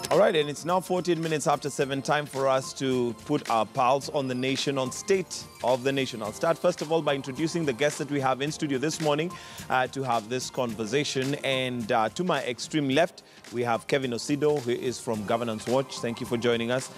All right, and it's now 14 minutes after 7, time for us to put our pulse on the nation, on state of the nation. I'll start first of all by introducing the guests that we have in studio this morning to have this conversation. And to my extreme left, we have Kevin Osido, who is from Governance Watch. Thank you for joining us.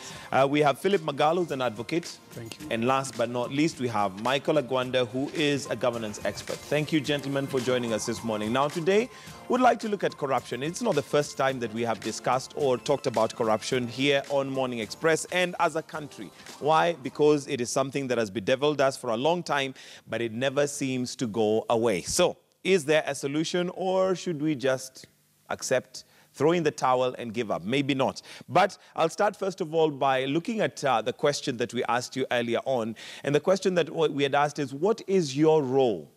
We have Philip Magalu, who's an advocate. Thank you. And last but not least, we have Michael Agwanda, who is a governance expert. Thank you, gentlemen, for joining us this morning. Now, today, we'd like to look at corruption. It's not the first time that we have discussed or talked about corruption here on Morning Express and as a country. Why? Because it is something that has bedeviled us for a long time, but it never seems to go away. So, is there a solution, or should we just accept, throw in the towel and give up? Maybe not. But I'll start first of all by looking at the question that we asked you earlier on. And the question that we had asked is, what is your role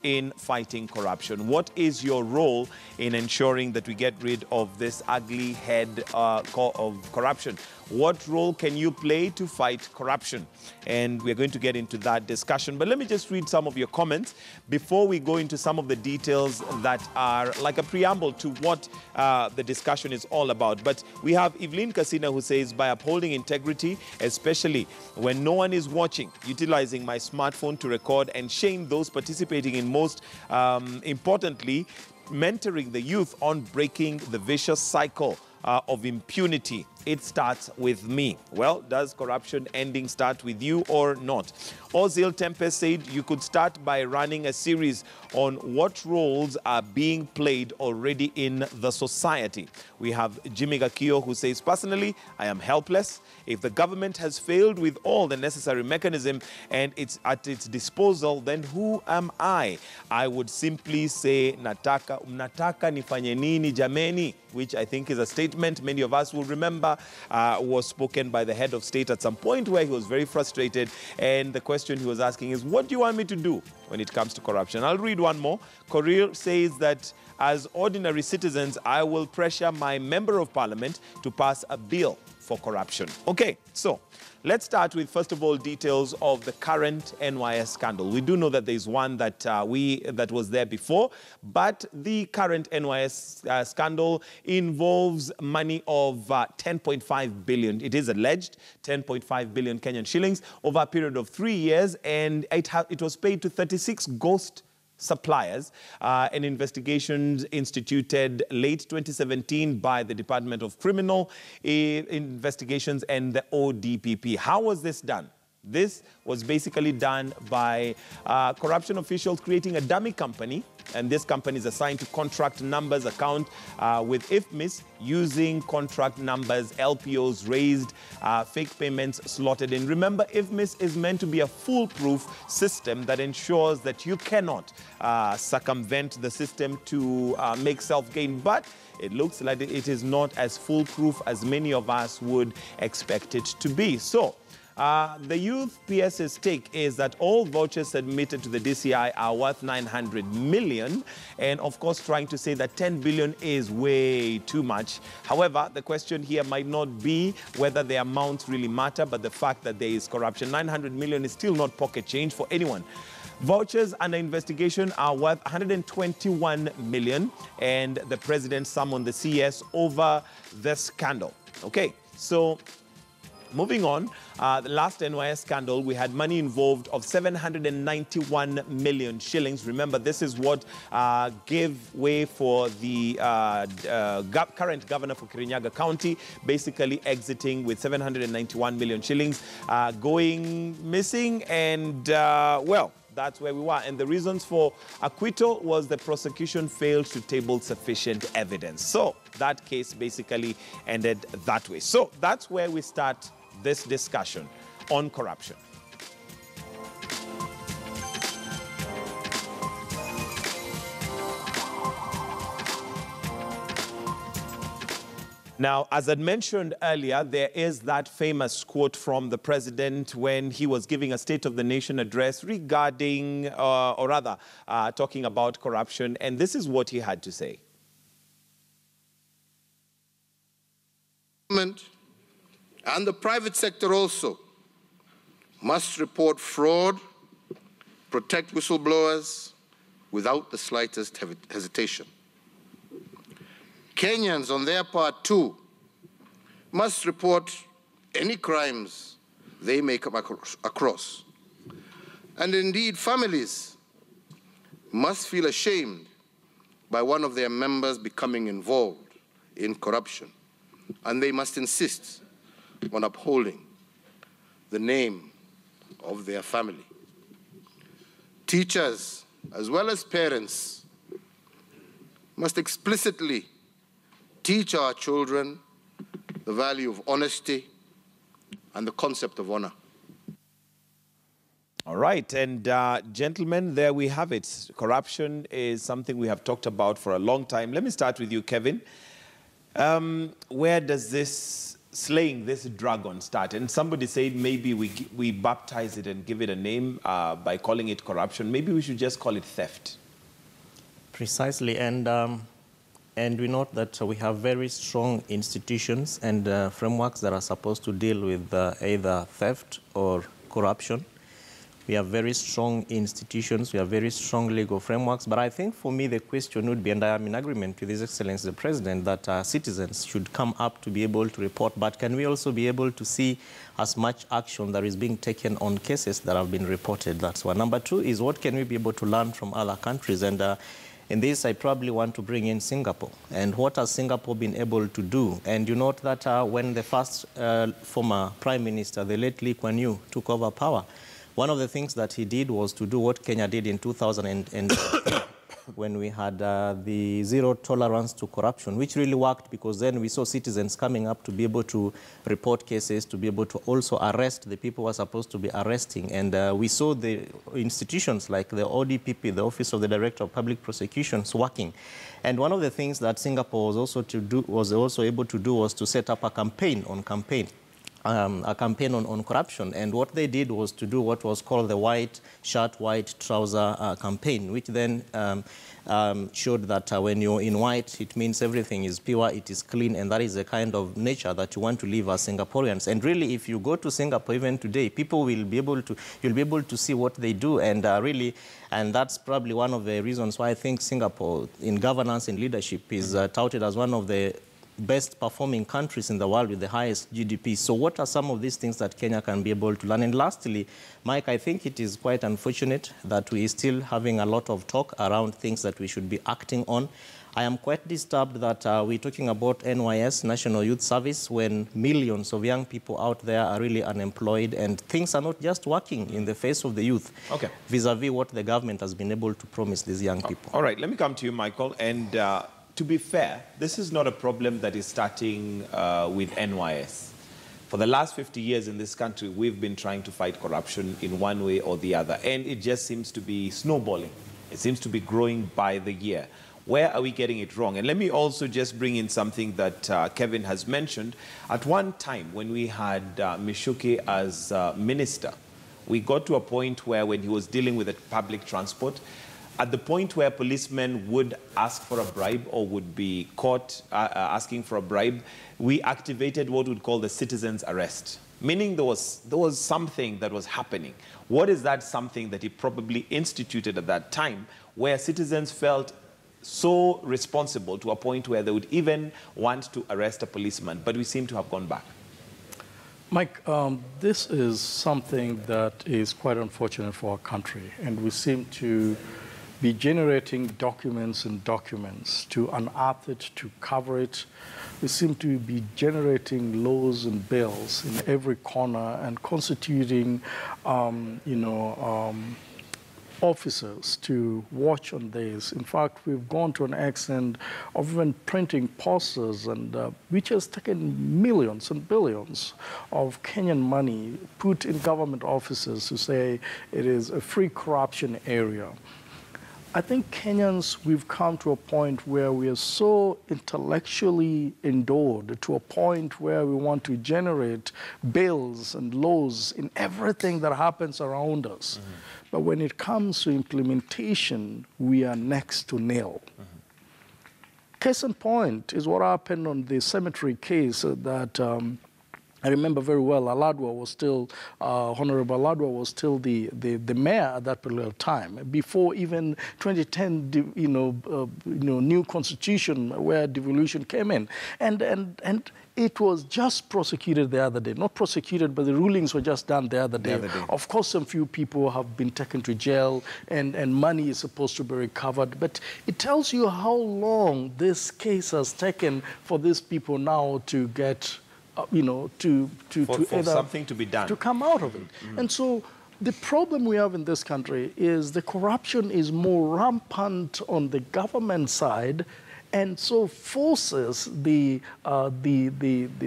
in fighting corruption? What is your role in ensuring that we get rid of this ugly head of corruption? What role can you play to fight corruption? And we're going to get into that discussion. But let me just read some of your comments before we go into some of the details that are like a preamble to what the discussion is all about. But we have Evelyn Kasina, who says, by upholding integrity, especially when no one is watching, utilizing my smartphone to record and shame those participating in, most importantly, mentoring the youth on breaking the vicious cycle of impunity. It starts with me. Well, does corruption ending start with you or not? Ozil Tempest said you could start by running a series on what roles are being played already in the society. We have Jimmy Gakio, who says, personally, I am helpless. If the government has failed with all the necessary mechanism and it's at its disposal, then who am I? I would simply say, nataka nifanye nini jameni, which I think is a statement many of us will remember was spoken by the head of state at some point where he was very frustrated. And the question he was asking is, what do you want me to do when it comes to corruption? I'll read one more. Korir says that as ordinary citizens, I will pressure my member of parliament to pass a bill for corruption. Okay, so let's start with, first of all, details of the current NYS scandal. We do know that there's one that that was there before, but the current NYS scandal involves money of 10.5 billion. It is alleged 10.5 billion Kenyan shillings over a period of 3 years, and it was paid to 36 ghost suppliers. An investigation instituted late 2017 by the Department of Criminal Investigations and the ODPP. How was this done? This was basically done by corruption officials creating a dummy company, and this company is assigned to contract numbers account with IFMIS, using contract numbers, LPOs raised, fake payments slotted in. Remember, IFMIS is meant to be a foolproof system that ensures that you cannot circumvent the system to make self-gain, but it looks like it is not as foolproof as many of us would expect it to be. So, the youth PS's take is that all vouchers submitted to the DCI are worth 900 million, and of course trying to say that 10 billion is way too much. However, the question here might not be whether the amounts really matter, but the fact that there is corruption. 900 million is still not pocket change for anyone. Vouchers under investigation are worth 121 million, and the president summoned the CS over the scandal. Okay, so moving on, the last NYS scandal, we had money involved of 791 million shillings. Remember, this is what gave way for the current governor for Kirinyaga County, basically exiting with 791 million shillings, going missing, and well, that's where we were. And the reasons for acquittal was the prosecution failed to table sufficient evidence. So that case basically ended that way. So that's where we start this discussion on corruption. Now, as I mentioned earlier, there is that famous quote from the president when he was giving a State of the Nation address regarding, or rather, talking about corruption. And this is what he had to say. And the private sector also must report fraud, protect whistleblowers without the slightest hesitation. Kenyans, on their part, too, must report any crimes they may come across. And indeed, families must feel ashamed by one of their members becoming involved in corruption, and they must insist on upholding the name of their family. Teachers, as well as parents, must explicitly teach our children the value of honesty and the concept of honor. All right, and gentlemen, there we have it. Corruption is something we have talked about for a long time. Let me start with you, Kevin. Where does this slaying this dragon start? And somebody said maybe we baptize it and give it a name by calling it corruption. Maybe we should just call it theft. Precisely, and we note that we have very strong institutions and frameworks that are supposed to deal with either theft or corruption. We have very strong institutions, we have very strong legal frameworks, but I think for me the question would be, and I am in agreement with His Excellency the President, that citizens should come up to be able to report, but can we also be able to see as much action that is being taken on cases that have been reported? That's one. Number two is, what can we be able to learn from other countries? And in this, I probably want to bring in Singapore. And what has Singapore been able to do? And you note that when the first former Prime Minister, the late Lee Kuan Yew, took over power, one of the things that he did was to do what Kenya did in 2003 when we had the zero tolerance to corruption, which really worked, because then we saw citizens coming up to be able to report cases, to be able to also arrest the people who are supposed to be arresting. And we saw the institutions like the ODPP, the Office of the Director of Public Prosecutions, working. And one of the things that Singapore was also able to do was to set up a campaign on corruption. And what they did was to do what was called the white shirt, white trouser campaign, which then showed that when you're in white, it means everything is pure, it is clean, and that is the kind of nature that you want to live as Singaporeans. And really, if you go to Singapore even today, people will be able to, you'll be able to see what they do, and and that's probably one of the reasons why I think Singapore, in governance and leadership, is touted as one of the best performing countries in the world with the highest GDP. So what are some of these things that Kenya can be able to learn? And lastly, Mike, I think it is quite unfortunate that we are still having a lot of talk around things that we should be acting on. I am quite disturbed that we're talking about NYS, National Youth Service, when millions of young people out there are really unemployed, and things are not just working in the face of the youth, vis-a-vis what the government has been able to promise these young people. All right, let me come to you, Michael. And to be fair, this is not a problem that is starting with NYS. For the last 50 years in this country, we've been trying to fight corruption in one way or the other, and it just seems to be snowballing. It seems to be growing by the year. Where are we getting it wrong? And let me also just bring in something that Kevin has mentioned. At one time, when we had Mishuki as minister, we got to a point where, when he was dealing with the public transport, at the point where policemen would ask for a bribe or would be caught asking for a bribe, we activated what we'd call the citizen's arrest, meaning there was something that was happening. What is that something that he probably instituted at that time, where citizens felt so responsible to a point where they would even want to arrest a policeman, but we seem to have gone back? Mike, this is something that is quite unfortunate for our country, and we seem to be generating documents and documents to unearth it, to cover it. We seem to be generating laws and bills in every corner and constituting, officers to watch on this. In fact, we've gone to an extent of even printing posters, and which has taken millions and billions of Kenyan money put in government offices to say it is a free corruption area. I think Kenyans, we've come to a point where we are so intellectually endowed to a point where we want to generate bills and laws in everything that happens around us. Mm-hmm. But when it comes to implementation, we are next to nil. Mm-hmm. Case in point is what happened on the cemetery case that I remember very well, Aladwa was still, Honorable Aladwa was still the mayor at that particular time, before even 2010, new constitution where devolution came in. And it was just prosecuted the other day. Not prosecuted, but the rulings were just done the other day. Of course, some few people have been taken to jail and money is supposed to be recovered. But it tells you how long this case has taken for these people now to get for something to be done, to come out of it. And so the problem we have in this country is the corruption is more rampant on the government side, and so forces the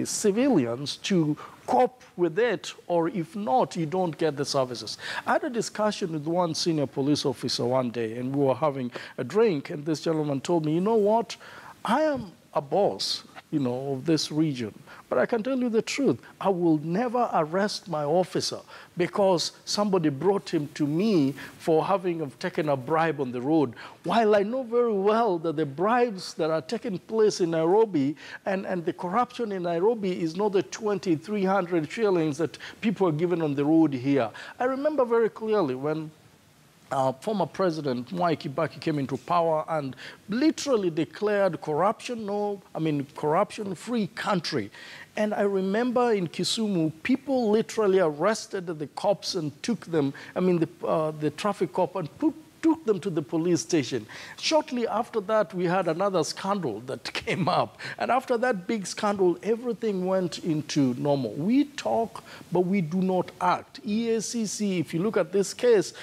civilians to cope with it, or if not, you don't get the services. I had a discussion with one senior police officer one day, and we were having a drink, and this gentleman told me, you know what, I am a boss, of this region. But I can tell you the truth, I will never arrest my officer because somebody brought him to me for having taken a bribe on the road, while I know very well that the bribes that are taking place in Nairobi and the corruption in Nairobi is not the 2,300 shillings that people are given on the road here. I remember very clearly when former President Mwai Kibaki came into power and literally declared corruption-free country. And I remember in Kisumu, people literally arrested the cops and took them, the traffic cop, and took them to the police station. Shortly after that, we had another scandal that came up. And after that big scandal, everything went into normal. We talk, but we do not act. EACC, if you look at this case,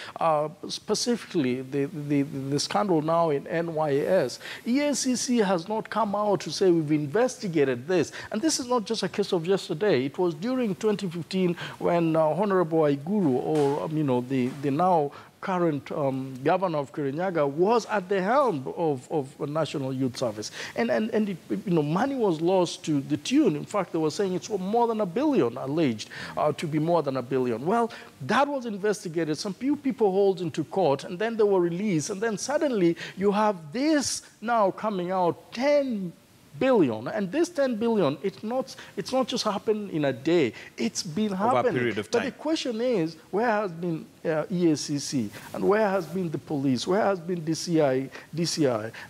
specifically the scandal now in NYS, EACC has not come out to say we've investigated this. And this is not just a case of yesterday. It was during 2015 when Honorable Aiguru, or the now current governor of Kirinyaga, was at the helm of National Youth Service. And money was lost to the tune. In fact, they were saying it's more than $1 billion, alleged to be more than $1 billion. Well, that was investigated. Some few people hauled into court, and then they were released. And then suddenly you have this now coming out, 10 billion, and this 10 billion, it's not just happened in a day. It's been happening over a period of time. But the question is, where has been EACC, and where has been the police, where has been DCI,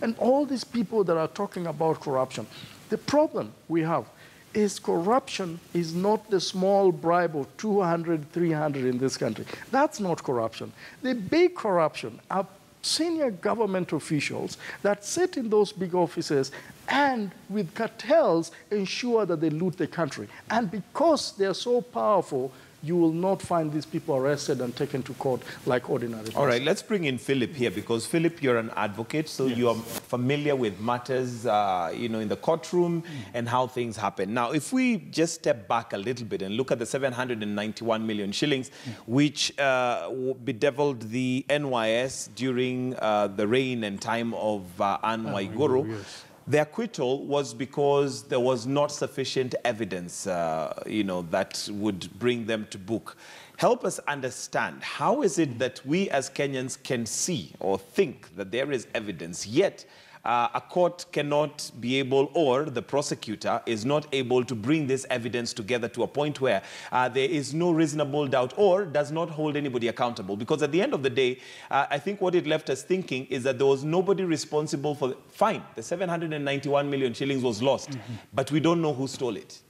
and all these people that are talking about corruption? The problem we have is corruption is not the small bribe of 200, 300 in this country. That's not corruption. The big corruption are senior government officials that sit in those big offices and with cartels ensure that they loot the country. And because they're so powerful, you will not find these people arrested and taken to court like ordinary people. All right, let's bring in Philip here, because Philip, you're an advocate, so yes, you are familiar with matters, in the courtroom and how things happen. Now, if we just step back a little bit and look at the 791 million shillings, which bedeviled the NYS during the reign and time of Anne Waiguru, yes, the acquittal was because there was not sufficient evidence, that would bring them to book. Help us understand, how is it that we as Kenyans can see or think that there is evidence, yet a court cannot be able, or the prosecutor is not able to bring this evidence together to a point where there is no reasonable doubt, or does not hold anybody accountable? Because at the end of the day, I think what it left us thinking is that there was nobody responsible for fine. The 791 million shillings was lost, but we don't know who stole it.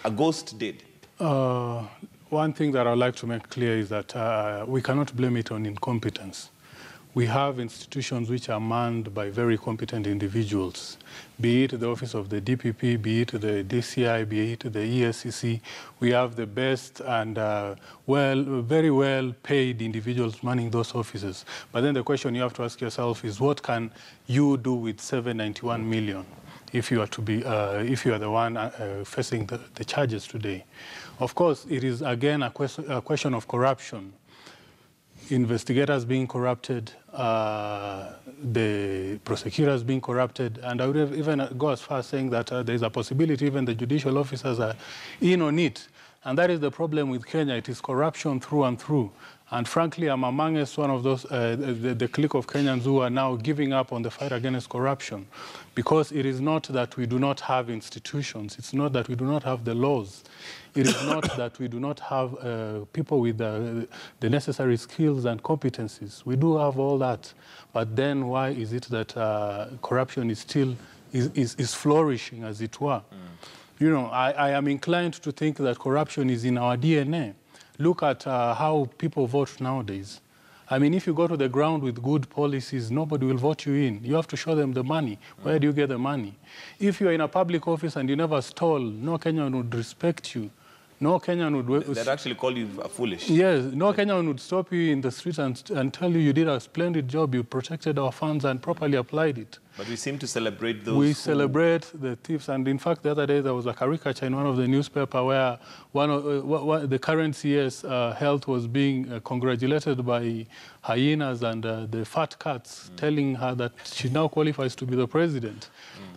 A ghost did. One thing that I'd like to make clear is that we cannot blame it on incompetence. We have institutions which are manned by very competent individuals, be it the office of the DPP, be it the DCI, be it the ESCC. We have the best and very well paid individuals manning those offices. But then the question you have to ask yourself is, what can you do with 791 million if you are to be, if you are the one facing the charges today? Of course, it is again a question of corruption. Investigators being corrupted, the prosecutors being corrupted, and I would even go as far as saying that there is a possibility even the judicial officers are in on it. And that is the problem with Kenya. It is corruption through and through. And frankly, I'm amongst one of those, the clique of Kenyans who are now giving up on the fight against corruption, because it is not that we do not have institutions. It's not that we do not have the laws. It is not that we do not have people with the necessary skills and competencies. We do have all that. But then why is it that corruption is still is flourishing, as it were? You know, I am inclined to think that corruption is in our DNA. Look at how people vote nowadays. I mean, if you go to the ground with good policies, nobody will vote you in. You have to show them the money. Where do you get the money? If you're in a public office and you never stole, no Kenyan would respect you. No Kenyan would... They'd actually call you foolish. Yes, no Kenyan would stop you in the street and tell you did a splendid job, you protected our funds and properly applied it. But we seem to celebrate those We celebrate the thieves. And in fact, the other day, there was a caricature in one of the newspapers where the current CS health was being congratulated by hyenas and the fat cats, telling her that she now qualifies to be the president.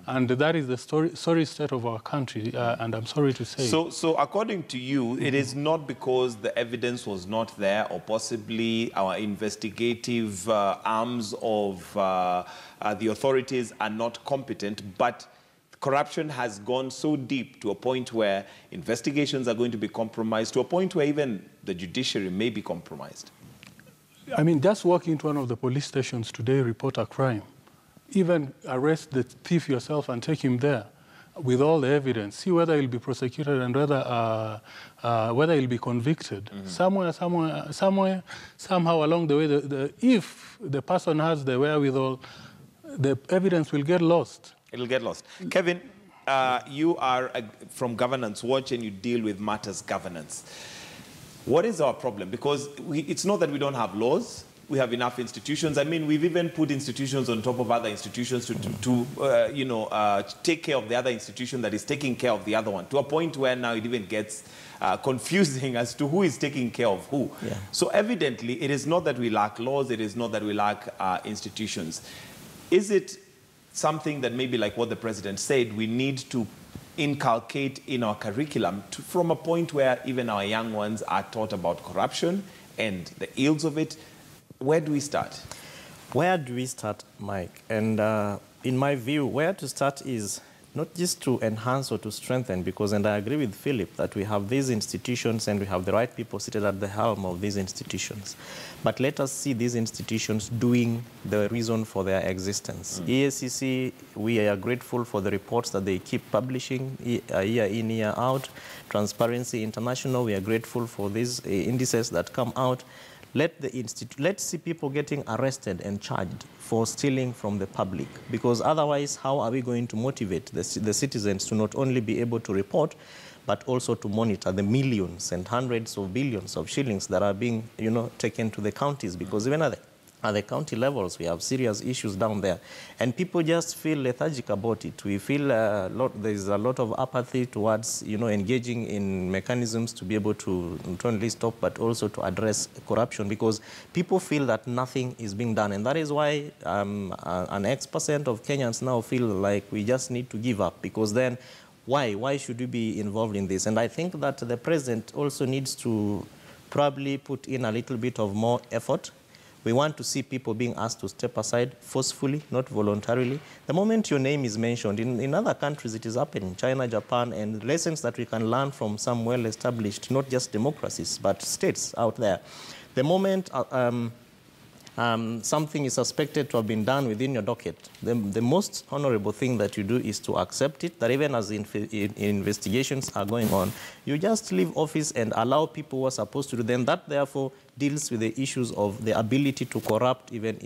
And that is the sorry state of our country, and I'm sorry to say. So according to you, it is not because the evidence was not there, or possibly our investigative arms of the authorities are not competent, but corruption has gone so deep to a point where investigations are going to be compromised, to a point where even the judiciary may be compromised. I mean, just walk into one of the police stations today, report a crime. Even arrest the thief yourself and take him there with all the evidence. See whether he'll be prosecuted and whether he'll be convicted. Somehow along the way, if the person has the wherewithal, the evidence will get lost. It'll get lost. Kevin, you are from Governance Watch and you deal with matters governance. What is our problem? Because it's not that we don't have laws. We have enough institutions. I mean, we've even put institutions on top of other institutions to take care of the other institution that is taking care of the other one, to a point where now it even gets confusing as to who is taking care of who. Yeah. So evidently, it is not that we lack laws. It is not that we lack institutions. Is it something that maybe, like what the president said, we need to inculcate in our curriculum from a point where even our young ones are taught about corruption and the ills of it? Where do we start? Where do we start, Mike? And in my view, where to start is not just to enhance or to strengthen, because, and I agree with Philip, that we have these institutions and we have the right people seated at the helm of these institutions. But let us see these institutions doing the reason for their existence. EACC, we are grateful for the reports that they keep publishing year in, year out. Transparency International, we are grateful for these indices that come out. Let's see people getting arrested and charged for stealing from the public, because otherwise, how are we going to motivate the citizens to not only be able to report, but also to monitor the millions and hundreds of billions of shillings that are being, taken to the counties? Because even at the county levels, we have serious issues down there. And people just feel lethargic about it. We feel there's a lot of apathy towards, engaging in mechanisms to be able to not only stop, but also to address corruption, because people feel that nothing is being done. And that is why an X% of Kenyans now feel like we just need to give up, because then why should we be involved in this? And I think that the president also needs to probably put in a little bit of more effort. We want to see people being asked to step aside forcefully, not voluntarily. The moment your name is mentioned, in other countries it is happening, China, Japan, and lessons that we can learn from some well-established, not just democracies, but states out there. The moment something is suspected to have been done within your docket, the most honorable thing that you do is to accept it, that even as investigations are going on, you just leave office and allow people who are supposed to do them. That, therefore, deals with the issues of the ability to corrupt even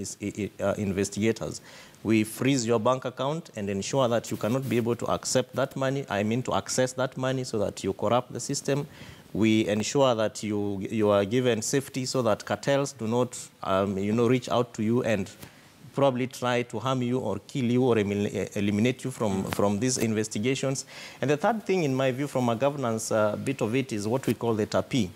investigators. We freeze your bank account and ensure that you cannot be able to accept that money, to access that money, so that you corrupt the system. We ensure that you are given safety so that cartels do not, reach out to you and probably try to harm you or kill you or eliminate you from these investigations. And the third thing, in my view, from a governance bit of it, is what we call the TAPI.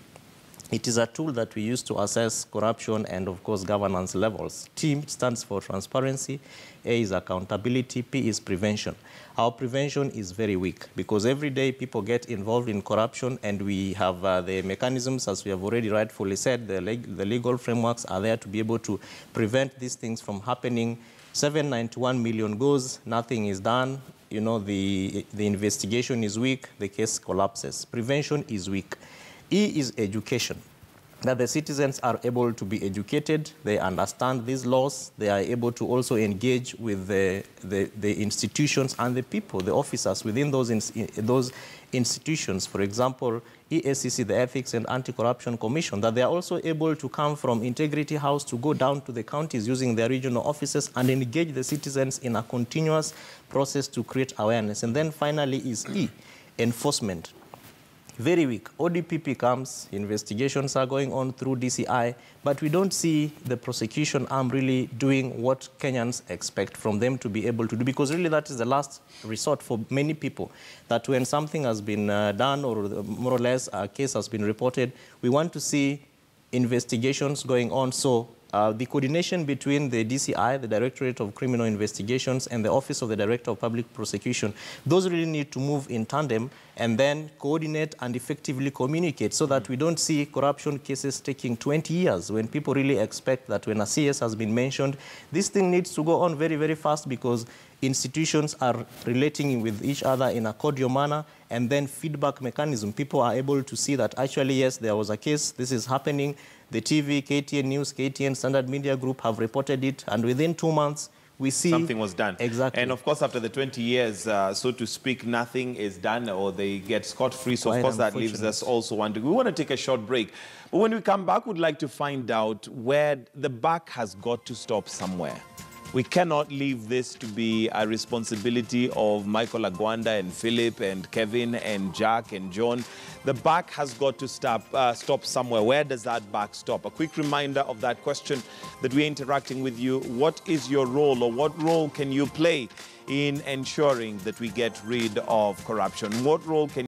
It is a tool that we use to assess corruption and, of course, governance levels. T stands for transparency, A is accountability, P is prevention. Our prevention is very weak because every day people get involved in corruption, and we have the mechanisms, as we have already rightfully said, the legal frameworks are there to be able to prevent these things from happening. 791 million goes, nothing is done. You know, the investigation is weak, the case collapses. Prevention is weak. E is education, that the citizens are able to be educated, they understand these laws, they are able to also engage with the institutions and the people, the officers within those institutions. For example, EACC, the Ethics and Anti-Corruption Commission, that they are also able to come from Integrity House to go down to the counties using their regional offices and engage the citizens in a continuous process to create awareness. And then finally is E, enforcement. Very weak. ODPP comes, investigations are going on through DCI, but we don't see the prosecution arm really doing what Kenyans expect from them to be able to do, because really that is the last resort for many people, that when something has been done or more or less a case has been reported, we want to see investigations going on. So the coordination between the DCI, the Directorate of Criminal Investigations, and the Office of the Director of Public Prosecution, those really need to move in tandem and then coordinate and effectively communicate so that we don't see corruption cases taking 20 years when people really expect that when a CS has been mentioned, this thing needs to go on very, very fast because institutions are relating with each other in a cordial manner, and then feedback mechanism. People are able to see that actually, yes, there was a case, this is happening. The TV, KTN News, KTN Standard Media Group have reported it, and within 2 months, we see something was done. Exactly. And of course, after the 20 years, so to speak, nothing is done or they get scot-free. So, of course, that leaves us also wondering. We want to take a short break. But when we come back, we'd like to find out where the buck has got to stop somewhere. We cannot leave this to be a responsibility of Michael Agwanda and Philip and Kevin and Jack and John. The buck has got to stop somewhere. Where does that buck stop? A quick reminder of that question that we're interacting with you. What is your role, or what role can you play in ensuring that we get rid of corruption? What role can